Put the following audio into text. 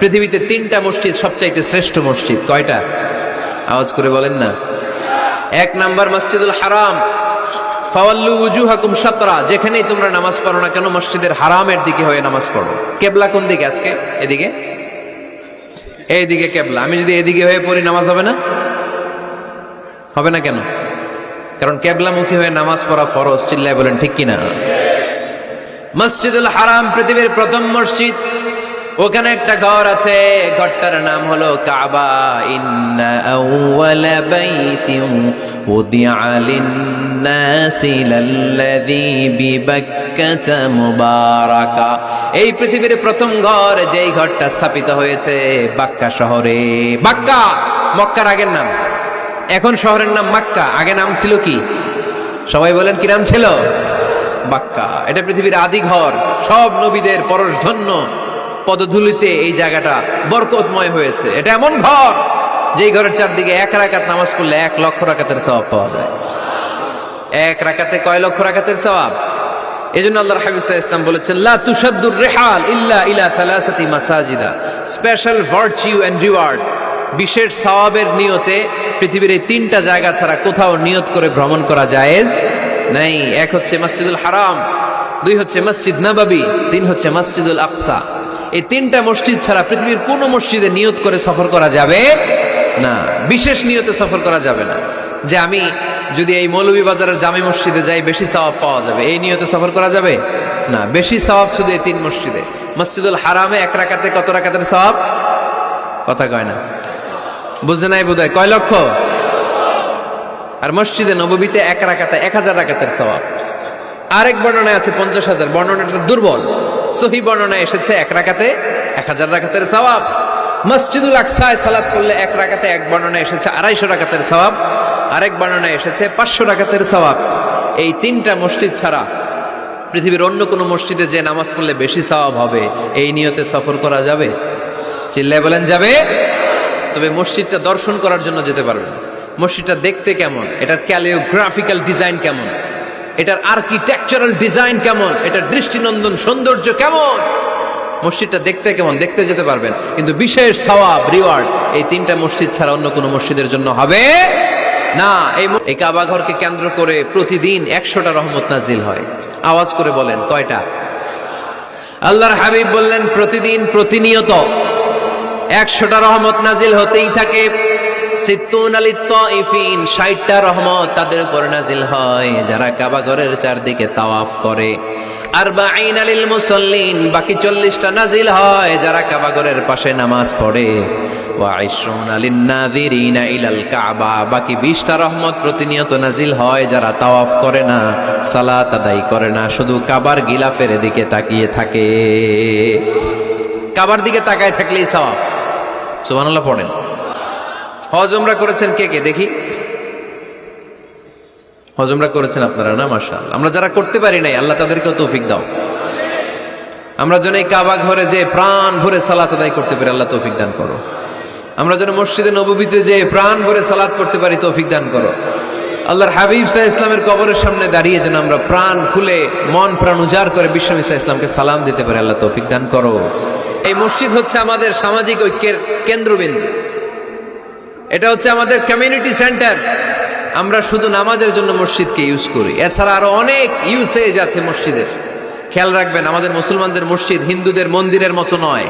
পৃথিবীতে 3টা মসজিদ সবচাইতে শ্রেষ্ঠ মসজিদ। কয়টা? আওয়াজ করে বলেন না। 1 নাম্বার মসজিদুল হারাম, ফাওয়াল্লু উজুহাকুম শাতরা, যেখানেই তোমরা নামাজ পড়ো না কেন মসজিদের হারামের দিকে হয়ে নামাজ পড়ো। কেবলা কোন দিকে আজকে? এদিকে, এইদিকে কেবলা। আমি যদি এদিকে হয়ে পড়ি নামাজ হবে না? হবে না কেন? কারণ কেবলামুখী হয়ে নামাজ পড়া ফরজ। চিল্লায় বলেন ঠিক কিনা? মসজিদুল হারাম পৃথিবীর প্রথম মসজিদ। ওখানে একটা ঘর আছে, ঘরটার নাম হলো কাবা। ইন্না আউওয়ালা বাইতিন উদিআ লিন-নাসি লাল্লাযী বিবাক্কাতা মুবারাকা। এই পৃথিবীর প্রথম ঘর, যেই ঘরটা স্থাপিত হয়েছে বাক্কা শহরে। বাক্কা মক্কার আগের নাম, এখন শহরের নাম মক্কা। আগে নাম ছিল কি? সবাই বলেন কি নাম ছিল? বাক্কা। এটা পৃথিবীর আদি ঘর। সব নবীদের পরশধন্য পদধূলিতে এই জায়গাটা বরকতময় হয়েছে। এটা এমন ঘর যেই ঘরের চারদিকে 1 রাকাত নামাজ পড়লে 1 লক্ষ রাকাতের সওয়াব পাওয়া যায়। 1 রাকাতে কয় লক্ষ রাকাতের সওয়াব? এজন্য আল্লাহর হাবিব সাল্লাল্লাহু আলাইহি ওয়াসাল্লাম বলেছেন, লা তুশাদ্দুর রিহাল ইল্লা ইলা সালাসাতি মাসাজিদা। স্পেশাল ভার্চু এন্ড রিওয়ার্ড, বিশেষ সওয়াবের নিয়তে পৃথিবীর এই 3টা জায়গা ছাড়া কোথাও নিয়ত করে ভ্রমণ করা জায়েজ নাই। 1 হচ্ছে মসজিদুল হারাম, 2 হচ্ছে মসজিদ নববী, 3 হচ্ছে মসজিদুল আকসা। এই 3টা মসজিদ ছাড়া পৃথিবীর কোনো মসজিদে নিয়ত করে সফর করা যাবে না। বিশেষ নিয়তে সফর করা যাবে না, যে আমি যদি এই মৌলভীবাজারের জামে মসজিদে যাই বেশি সওয়াব পাওয়া যাবে, এই নিয়তে সফর করা যাবে না। বেশি সওয়াব শুধু এই 3 মসজিদে। মসজিদুল হারামে 1 রাকাতে কত রাকাতের সওয়াব? কথা কয় না, বুঝে নাই বোধহয়। কয় লক্ষ? আর মসজিদে নববীতে 1 রাকাতে 1000 রাকাতের সওয়াব। আরেক বর্ণনায় আছে 50,000। বর্ণনাটা দুর্বল। সহিহ বর্ণনায় এসেছে 1 রাকাতে 1000 রাকাতের সওয়াব। মসজিদুল আকসায় সালাত করলে 1 রাকাতে, এক বর্ণনায় এসেছে 250 রাকাতের সওয়াব, আরেক বর্ণনায় এসেছে 500 রাকাতের সওয়াব। এই 3টা মসজিদ ছাড়া পৃথিবীর অন্য কোনো মসজিদে যে নামাজ পড়লে বেশি সওয়াব হবে, এই নিয়তে সফর করা যাবে? চিল্লায় বলেন যাবে। তবে মসজিদটা দর্শন করার জন্য যেতে পারবেন। মসজিদটা দেখতে কেমন, এটার ক্যালিওগ্রাফিক্যাল ডিজাইন কেমন, এটার আর্কিটেকচারাল ডিজাইন কেমন, এটার দৃষ্টিনন্দন সৌন্দর্য কেমন, মসজিদটা দেখতে কেমন, দেখতে যেতে পারবেন। কিন্তু বিশেষ সওয়াব রিওয়ার্ড এই 3টা মসজিদ ছাড়া অন্য কোনো মসজিদের জন্য হবে না। এই কাবা ঘরকে কেন্দ্র করে প্রতিদিন 100টা রহমত নাজিল হয়। আওয়াজ করে বলেন কয়টা? আল্লাহর হাবিব বললেন প্রতিদিন, প্রতিনিয়ত 100টা রহমত নাজিল হতেই থাকে। 60টা রহমত তাদের উপর নাজিল হয় যারা কাবা ঘরের চারদিকে তাওয়াফ করে। 40 লিল মুসাল্লিন, বাকি 40টা নাজিল হয় যারা কাবা ঘরের পাশে নামাজ পড়ে। ওয়া 20 লিন নাযিরিনা ইলাল কাবা, বাকি 20টা রহমত প্রতিনিয়ত নাজিল হয় যারা তাওয়াফ করে না, সালাত আদায় করে না, শুধু কাবার গিলাফের দিকে তাকিয়ে থাকে। কাবার দিকে তাকায় থাকলেই সওয়াব। সুবহানাল্লাহ পড়েন। হজ উমরা করেছেন কে কে দেখি? হজ উমরা করেছেন আপনারা না? মাশাআল্লাহ। আমরা যারা করতে পারি নাই, আল্লাহ তাদেরকেও তৌফিক দাও। আমরা যেন এই কাবা ঘরে যে প্রাণ ভরে সালাত আদায় করতে পারি, আল্লাহ তৌফিক দান করো। আমরা যেন মসজিদে নববীতে যে প্রাণ ভরে সালাত করতে পারি, তৌফিক দান করো। আল্লাহর হাবিব সাল্লাল্লাহু আলাইহি ওয়াসাল্লামের কবরের সামনে দাঁড়িয়ে যেন আমরা প্রাণ খুলে মন প্রাণ উজাড় করে বিশ্বনবী সাল্লাল্লাহু আলাইহি ওয়াসাল্লামকে সালাম দিতে পারি, আল্লাহ তৌফিক দান করো। এই মসজিদ হচ্ছে আমাদের সামাজিক ঐক্যের কেন্দ্রবিন্দু। এটা হচ্ছে আমাদের কমিউনিটি সেন্টার। আমরা শুধু নামাজের জন্য মসজিদকে ইউজ করি, এছাড়া আরো অনেক ইউসেজ আছে মসজিদের। খেয়াল রাখবেন, আমাদের মুসলমানদের মসজিদ হিন্দুদের মন্দিরের মতো নয়।